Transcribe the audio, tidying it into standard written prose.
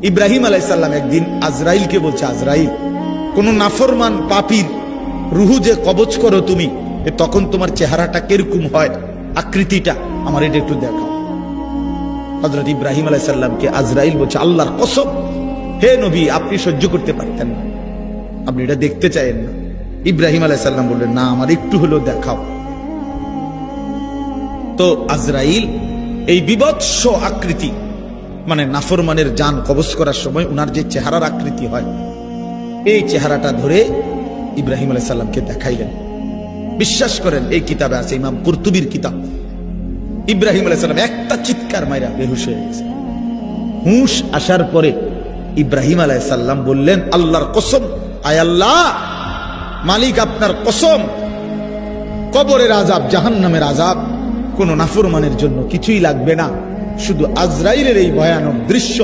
ইব্রাহিম আলাইহিস সালাম একদিন আজরাইলকে বলছে, আজরাইল, কোন নাফরমান পাপীর রুহু যে কবজ করো তুমি, তখন তোমার চেহারাটা কিরকম হয়, আকৃতিটা আমার এটা একটু দেখাও। হযরত ইব্রাহিম আলাইহিস সালামকে আজরাইল বলছে, আল্লাহর কসম হে নবী, আপনি সহ্য করতে পারতেন না, আপনি এটা দেখতে চাইেন না। ইব্রাহিম আলাইহিস সালাম বললেন, না, আমার একটু হলেও দেখাও। তো আজরাইল এই বিভৎস আকৃতি, মানে নাফরমানের জান কবজ করার সময় উনার যে চেহারার আকৃতি হয়, এই চেহারাটা ধরে ইব্রাহিম আলাইহিস সালামকে দেখাইলেন। বিশ্বাস করেন, এই কিতাবে আছে, ইমাম কুরতুবীর কিতাব। ইব্রাহিম আলাইহিস সালাম একটা চিৎকার মাইরা বেহুশ হয়ে গেছে। হুঁশ আসার পরে ইব্রাহিম আলাইহিস সালাম বললেন, আল্লাহর কসম, আয় আল্লাহ, মালিক আপনার কসম, কবরের আযাব, জাহান্নামের আযাব কোন নাফরমানের জন্য কিছুই লাগবে না, শুধু আজরাইলের এই ভয়ানক দৃশ্য